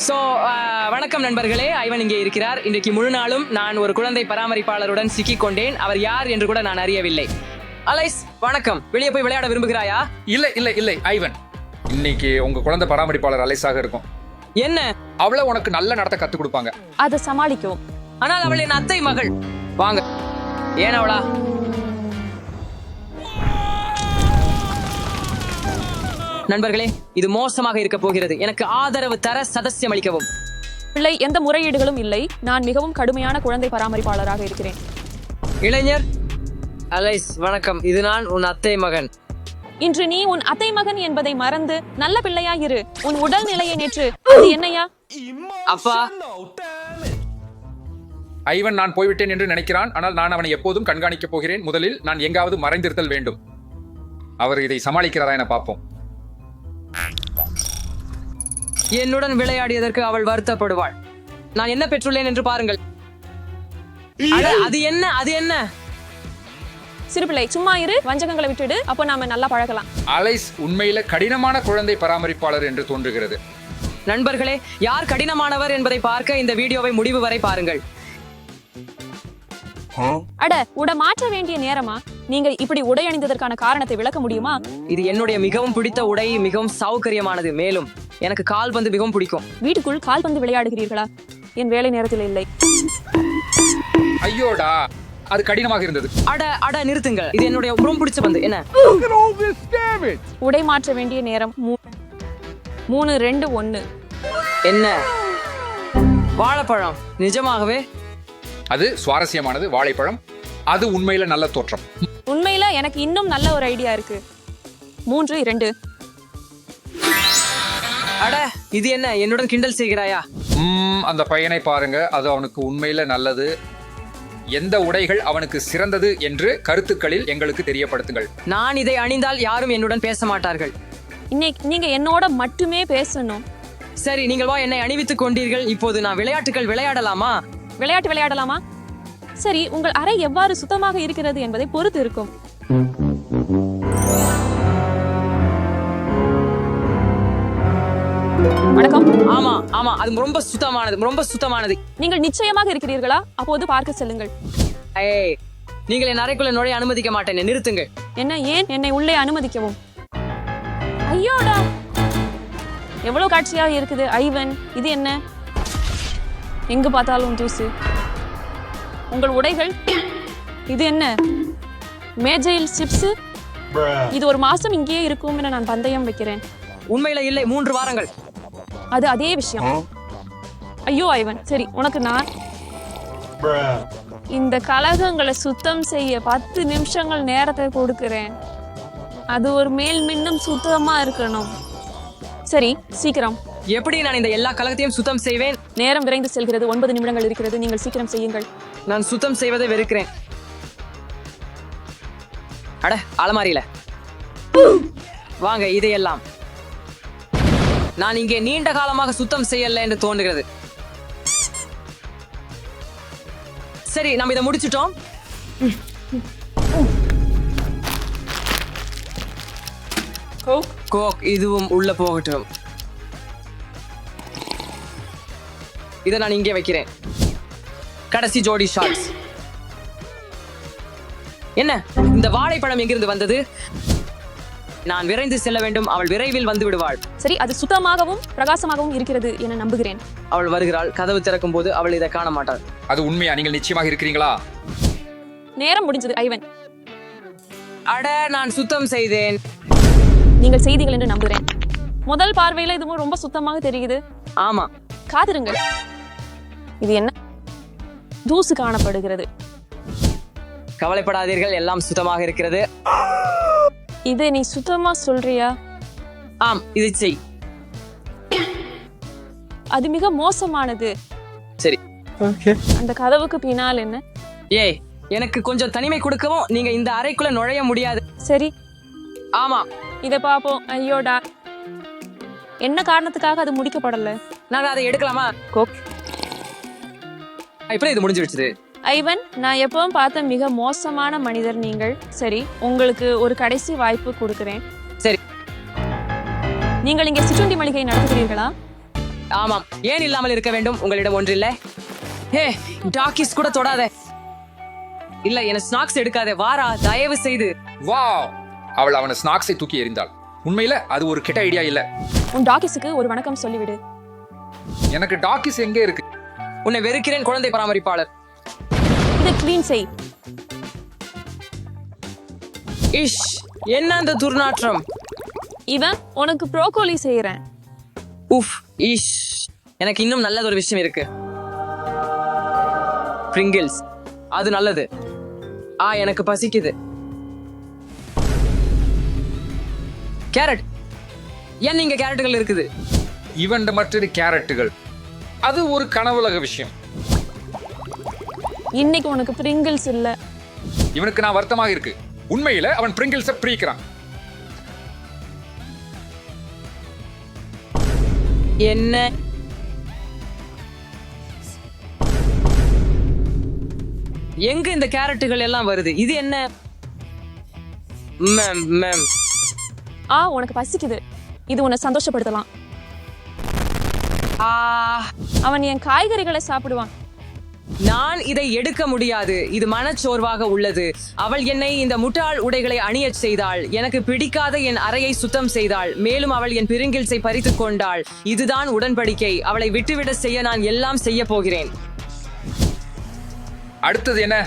So வணக்கம் நண்பர்களே, Ivan இங்கே இருக்கிறார். இன்றைக்கு முழு நாளும் நான் ஒரு குழந்தை பராமரிப்பாளருடன் சிக்கிக் கொண்டேன். அவர் யார் என்று கூட நான் அறியவில்லை. அலைஸ், வணக்கம். வெளியே போய் விளையாட விரும்புகிறாயா? இல்லை ஐவன், இன்னைக்கு உங்க குழந்தை பராமரிப்பாளர் அலைஸாக இருக்கும். என்ன? அவளை உனக்கு நல்ல நடத்த கத்து கொடுப்பாங்க. அதை சமாளிக்கும். ஆனால் அவள் என் அத்தை மகள். வாங்க. ஏன் அவளா? நண்பர்களே, இது மோசமாக இருக்க போகிறது. எனக்கு ஆதரவு தர சதஸ்யம் அளிக்கவும். பிள்ளை, எந்த முறையீடுகளும் இல்லை. நான் மிகவும் கடுமையான குழந்தை பராமரிப்பாளராக இருக்கிறேன். இளைஞர் அலைஸ், வணக்கம். இது நான், உன் அத்தை மகன். இன்று நீ உன் அத்தை மகன் என்பதை மறந்து நல்ல பிள்ளையா இரு. உன் உடல்நிலையை நேற்று அது என்னையா? அப்பா, ஐவன் நான் போய்விட்டேன் என்று நினைக்கிறான். ஆனால் நான் அவனை எப்போதும் கண்காணிக்கப் போகிறேன். முதலில் நான் எங்காவது மறைந்திருத்தல் வேண்டும். அவர் இதை சமாளிக்கிறதா என பார்ப்போம். என்னுடன் விளையாடியதற்கு அவள் வருத்தப்படுவாள். நான் என்ன பெற்றுள்ளேன் என்று பாருங்கள். அது என்ன? சிறு பிள்ளை, சும்மா இரு. வஞ்சகங்களை விட்டுடு. அப்போ நாம நல்லா பழகலாம். அலைஸ் உண்மையில கடினமான குழந்தை பராமரிப்பாளர் என்று தோன்றுகிறது. நண்பர்களே, யார் கடினமானவர் என்பதை பார்க்க இந்த வீடியோவை முடிவு வரை பாருங்கள். அட, உடை மாற்ற வேண்டிய நேரமா? நீங்க இப்படி உடை அணிந்ததற்கான காரணத்தை விளக்க முடியுமா? இது என்னுடைய மிகவும் பிடித்த உடை, மிகவும் சௌகரியமானது. மேலும் எனக்கு கால்பந்து மிகவும் பிடிக்கும். வீட்டுக்குள் கால்பந்து விளையாடுகிறீர்களா? என் வேலை நேரத்தில் இல்லை. ஐயோடா, அது கடினமாக இருந்தது. அட நிறுத்துங்கள். இது என்னுடைய ரொம்ப பிடிச்ச பந்து. என்ன? உடை மாற்ற வேண்டிய நேரம் 3, 2, 1. என்ன? வாழைப்பழம்? நிஜமாகவே? அது சுவாரஸ்யமானது. வாழைப்பழம். அது உண்மையில நல்ல தோற்றம். உண்மையில எனக்கு இன்னும் நல்ல ஒரு ஐடியா இருக்கு. 3, 2. அட, இது என்ன? என்னுடன் கிண்டல் செய்கிறாயா? அந்த பையனை பாருங்க. அது அவனுக்கு உண்மையில நல்லது. எந்த உடைகள் அவனுக்கு சிறந்தது என்று கருத்துக்களில் எங்களுக்கு தெரியப்படுத்துங்கள். நான் இதை அணிந்தால் யாரும் என்னுடன் பேச மாட்டார்கள். இன்னைக்கு நீங்க என்னோட மட்டுமே பேசணும். சரி, நீங்கள் வா. என்னை அணிவித்துக் கொண்டீர்கள். இப்போது நான் விளையாட்டுகள் விளையாடலாமா? விளையாடலாமா? சரி, உங்கள் அறை எவ்வாறு சுத்தமாக இருக்கிறது என்பதை பொறுத்து இருக்கும். வணக்கம். ஆமா, அது ரொம்ப சுத்தமானது. நீங்கள் நிச்சயமாக இருக்கிறீர்களா? அப்போது பார்க்க செல்லுங்கள். ஏய், நீங்கள் என் அறைக்குள்ள நுழைய அனுமதிக்க மாட்டேன். நிறுத்துங்கள். என்ன? ஏன் என்னை உள்ளே அனுமதிக்கவும்? ஐயோடா, எவ்வளவு காட்சியாக இருக்குது. ஐவன், இது என்ன? எங்கு பார்த்தாலும் தூசு. உங்கள் உடைகள் இது என்ன? மேஜையில் சிப்ஸ். இது ஒரு மாசம் இங்கேயே இருக்கும் என நான் பந்தயம் வைக்கிறேன். உண்மையில இல்லை, 3 வாரங்கள். அது அதே விஷயம். ஐயோ ஐவன், சரி, உனக்கு நான் இந்த கலகங்களை சுத்தம் செய்ய 10 நிமிஷங்கள் நேரத்தை கொடுக்கிறேன். அது ஒரு மேல் மின்னும் சுத்தமா இருக்கணும். சரி, சீக்கிரம். எப்படி நான் இந்த எல்லா கலகத்தையும் சுத்தம் செய்வேன்? நேரம் விரைந்து செல்கிறது. 9 நிமிடங்கள் இருக்கிறது. நீங்கள் சீக்கிரம் செய்யுங்கள். நான் சுத்தம் செய்வதை வெறுக்கிறேன். அட, அலமாரியில வாங்க. இதையெல்லாம் நான் இங்கே நீண்ட காலமாக சுத்தம் செய்யல என்று தோன்றுகிறது. சரி, நம்ம இதை முடிச்சிட்டோம். கோக் இதுவும் உள்ள போகட்டும். இதை நான் இங்கே வைக்கிறேன். கடைசி ஜோடி ஷார்ட்ஸ். என்ன? இந்த வாழைப்பழம் எங்கிருந்து வந்தது? நான் விரைந்து செல்ல வேண்டும். அவள் விரைவில் வந்து விடுவாள். சரி, அது சுத்தமாகவும் பிரகாசமாகவும் இருக்கிறது என நம்புகிறேன். அவள் வருகிறாள். கதவு திறக்கும் போது அவள் இதை காண மாட்டாள். அது உண்மையா? நீங்கள் நிச்சயமாக இருக்கிறீங்களா? நேரம் முடிஞ்சது ஐவன். அட, நான் சுத்தம் செய்தேன். நீங்கள் செய்தீர்கள் என்று நம்புகிறேன். முதல் பார்வையில இதுவும் ரொம்ப சுத்தமாக தெரியுது. ஆமா, காத்திருங்கள். இது என்ன? தூசு காணப்படுகிறது. கவலைப்படாதீர்கள், எல்லாம் சுத்தமாக இருக்கிறது. இதை நீ சுத்தமா சொல்றியா? ஆம், இது செய். அது மிக மோசமானது. சரி, அந்த கதவுக்கு பின்னால் என்ன? ஏய், எனக்கு கொஞ்சம் தனிமை கொடுக்கவும். நீங்க இந்த அறைக்குள்ள நுழைய முடியாது. சரி, ஆமா, இதை பாப்போம். ஐயோடா, என்ன காரணத்துக்காக அது முடிக்கப்படல? நான் அதை எடுக்கலாமா? கோக், இப்ப இது முடிஞ்சிடுச்சு. ஐவன், நான் எப்பவும் பார்த்த மிக மோசமான மனிதர் நீங்கள். சரி, உங்களுக்கு ஒரு கடைசி வாய்ப்பு கொடுக்கிறேன். சரி, நீங்கள் இங்கே சிற்றுண்டி மளிகை நடத்துகிறீர்களா? ஆமாம், ஏன் இல்லாமல் இருக்க வேண்டும்? உங்களிடம் ஒன்றில்லை. ஹே, டாக்கிஸ் கூட தொடாத. இல்ல, என்ன ஸ்நாக்ஸ் எடுக்காதே. வாரா, தயவு செய்து. வாவ், அவள் அவன ஸ்நாக்ஸை தூக்கி எறிந்தாள். உண்மையில அது ஒரு கெட்ட ஐடியா இல்ல. உன் டாக்கிஸுக்கு ஒரு வணக்கம் சொல்லிவிடு. எனக்கு டாக்கிஸ் எங்கே இருக்கு? உன்னை வெறுக்கிறேன், குழந்தை பராமரிப்பாளர். இதை க்ளீன் செய். இஷ், என்ன அந்த துர்நாற்றம்? இவன் உனக்கு ப்ரோக்கோலி செய்யறேன். உஃப், இஷ். எனக்கு இன்னும் நல்லது ஒரு விஷயம் இருக்கு. பிரிங்கிள்ஸ், அது நல்லது. எனக்கு பசிக்குது. கேரட், ஏன் இங்க கேரட்டுகள் இருக்குது? இவன் மற்ற கேரட்டுகள், அது ஒரு கனவுலக விஷயம். இன்னைக்கு உனக்கு பிரிங்கிள்ஸ் இல்ல. இவனுக்கு நான் வருத்தமாக இருக்கு. உண்மையில அவன் பிரிங்கிள்ஸை பிரிக்கிறான். என்ன? எங்க இந்த கேரட்டுகள் எல்லாம் வருது? இது என்ன? Ma'am, ma'am. உனக்கு பசிக்குது. இது உன்னை சந்தோஷப்படுத்தலாம். அவன் என் காய்கறிகளை சாப்பிடுவான். நான் இதை எடுக்க முடியாது. இது மனச்சோர்வாக உள்ளது. அவள் என்னை இந்த முட்டாள் உடைகளை அணியச் செய்தாள். எனக்கு பிடிக்காத என் அறையை சுத்தம் செய்தாள். மேலும் அவள் என் பிரிங்கிள்ஸை பறித்துக் கொண்டாள். இதுதான் உடன்படிக்கை. அவளை விட்டுவிட செய்ய நான் எல்லாம் செய்ய போகிறேன். அடுத்தது என்ன?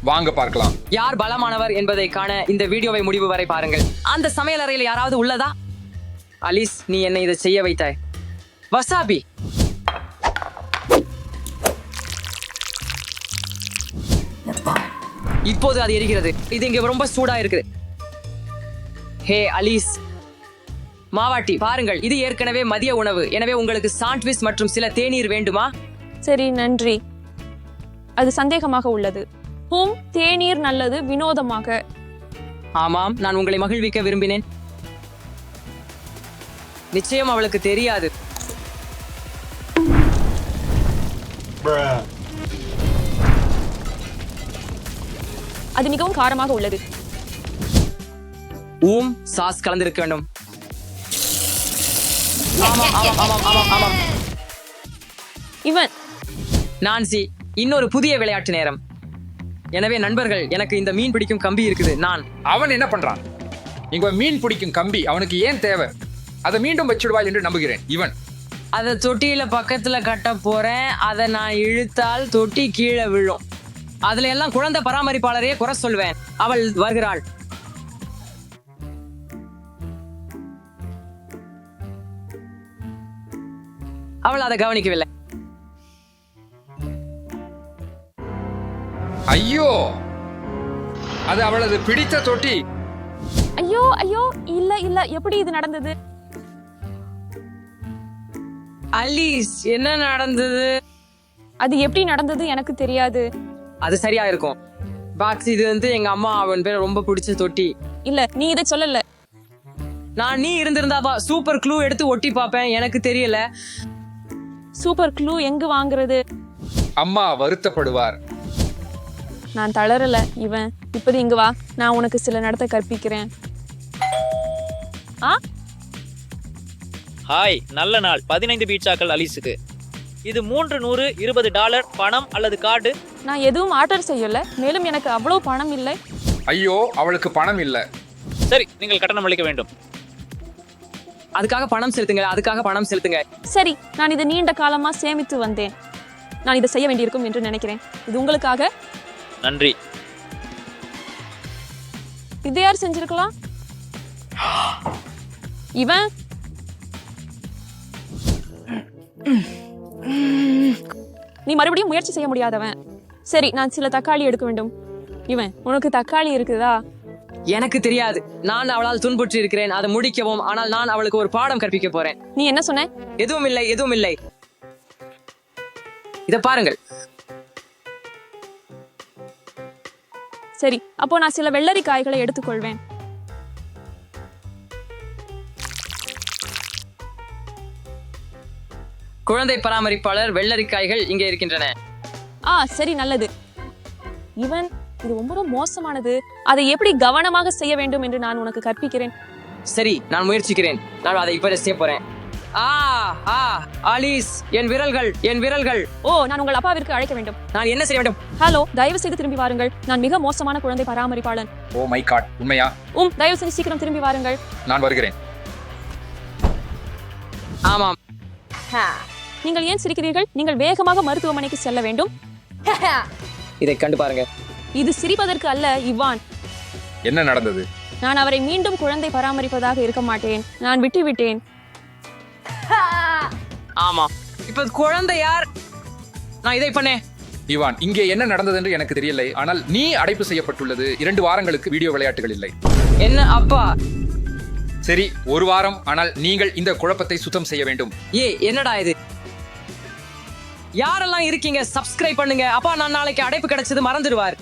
வாங்க பார்க்கலாம். யார் பலமானவர் என்பதை காண இந்த வீடியோவை முடிவு வரை பாருங்கள். அந்த சமையல் அறையில் யாராவது உள்ளதா? அலிஸ், நீ என்னை இதை செய்ய வைத்தாய். வசாபி. இப்போது அது எரிகிறது. இது இங்க ரொம்ப சூடா இருக்குது. ஹே அலிஸ், மாவாட்டி பாருங்கள், இது ஏற்கனவே மதிய உணவு. எனவே உங்களுக்கு சாண்ட்விச் மற்றும் சில தேநீர் வேண்டுமா? சரி, நன்றி. அது சந்தேகமாக உள்ளது. தேநீர் நல்லது, வினோதமாக. ஆமாம், நான் உங்களை மகிழ்விக்க விரும்பினேன். நிச்சயம் அவளுக்கு தெரியாது. அது மிகவும் காரமாக உள்ளது. சாஸ் கலந்திருக்க வேண்டும். ஆமாம், ஆமாம், ஆமாம், ஆமாம், ஆமாம். இவன் நான்சி, இன்னொரு புதிய விளையாட்டு நேரம். எனவே நண்பர்கள், எனக்கு இந்த மீன் பிடிக்கும் கம்பி இருக்குது. அவன் என்ன பண்றான்? இங்க மீன் பிடிக்கும் கம்பி அவனுக்கு ஏன் தேவை? அதை மீண்டும் வச்சிடுவாய் என்று நம்புகிறேன். இவன் அதை தொட்டியில பக்கத்துல கட்ட போறேன். அதை நான் இழுத்தால் தொட்டி கீழே விழும். அதுல எல்லாம் குழந்தை பராமரிப்பாளரையே குறை சொல்வேன். அவள் வருகிறாள். அவள் அதை கவனிக்கவில்லை. ஐயோ, அது அவளது பிடித்த தொட்டி. ஐயோ ஐயோ, இல்ல இல்ல, எப்படி இது நடந்தது? அலிஸ், என்ன நடந்தது? அது எப்படி நடந்தது எனக்கு தெரியாது. அது சரியா இருக்கும். பாக்ஸ், இது எங்க அம்மா அவன் பேர் ரொம்ப பிடிச்ச தொட்டி. இல்ல, நீ இதை சொல்லல. நீ இருந்திருந்தாவா சூப்பர் க்ளூ எடுத்து ஒட்டி பாப்பேன். எனக்கு தெரியல. சூப்பர் க்ளூ எங்க வாங்குறது? அம்மா வருத்தப்படுவார். நான் தளரல. இவன் இப்போது இங்க வா, நான் உனக்கு சில நடத்தை கற்பிக்கிறேன். ஹாய், நல்ல நாள். 15 பீட்சாக்கள் அலிஸுக்கு. இது $320 பணம் அல்லது கார்டு? நான் எதுவும் ஆர்டர் செய்யல. மேலும் எனக்கு அவ்வளவு பணம் இல்லை. ஐயோ, அவளுக்கு பணம் இல்ல. சரி, நீங்கள் கட்டணம் அளிக்க வேண்டும். அதுக்காக பணம் செலுத்துங்க. சரி, நான் இதை நீண்ட காலமா சேமித்து வந்தேன். நான் இதை செய்ய வேண்டியிருக்கும் என்று நினைக்கிறேன். இது உங்களுக்காக. நன்றி. இதை யார் செஞ்சிருக்கலாம்? இவன் நீ மறுபடியும் முயற்சி செய்ய முடியாதவன். சரி, நான் சில தக்காளி எடுக்க வேண்டும். இவன், உனக்கு தக்காளி இருக்குதா? எனக்கு தெரியாது. நான் அவளால் துன்புற்று இருக்கிறேன். அதை முடிக்கவும். ஆனால் நான் அவளுக்கு ஒரு பாடம் கற்பிக்க போறேன். நீ என்ன சொன்ன? எதுவும் இல்லை. இத பாருங்கள். சரி, அப்போ நான் சில வெள்ளரிக்காய்களை எடுத்துக்கொள்வேன். குழந்தை பராமரிப்பாளர், வெள்ளரிக்காய்கள் இங்கே இருக்கின்றன. சரி, நல்லது. இவன், இது ரொம்ப மோசமானது. அதை எப்படி கவனமாக செய்ய வேண்டும் என்று நான் உனக்கு கற்பிக்கிறேன். சரி, நான் முயற்சிக்கிறேன். நான் அதை இப்ப செய்ய போறேன். ஆ ஆ ஆலிஸ், என் விரல்கள், என் விரல்கள். ஓ, நான் உங்கள் அப்பாவிற்கு அழைக்க வேண்டும். நான் என்ன செய்ய வேண்டும்? ஹலோ, தயவு செய்து திரும்பி வாருங்கள். நான் மிக மோசமான குழந்தை பராமரிப்பாளன். ஓ மை காட், உண்மையா? தயவு செய்து சீக்கிரம் திரும்பி வாருங்கள். நான் வருகிறேன். ஆமாம். நீங்கள் ஏன் சிரிக்கிறீர்கள்? நீங்கள் வேகமாக மருத்துவமனைக்கு செல்ல வேண்டும். இதை கண்டு பாருங்க. இது சிரிப்பதற்கு அல்ல, இவான். என்ன நடந்தது? நான் அவரை மீண்டும் குழந்தை பராமரிப்பதாக இருக்க மாட்டேன். நான் விட்டுவிட்டேன். ஆமா. இப்ப குழந்தை யார்? நான் இதை பண்ணேன். இவான், இங்கே என்ன நடந்தது என்று எனக்கு தெரியலை. ஆனால் நீ அடைப்பு செய்யப்பட்டுள்ளது. 2 வாரங்களுக்கு வீடியோ விளையாட்டுகள் இல்லை. என்ன அப்பா? சரி, 1 வாரம். ஆனால் நீங்கள் இந்த குழப்பத்தை சுத்தம் செய்ய வேண்டும். என்னடா இது? யாரெல்லாம் இருக்கீங்க? சப்ஸ்கிரைப் பண்ணுங்க. அப்பா நான் நாளைக்கு அடைப்பு கிடைச்சது மறந்துடுவார்.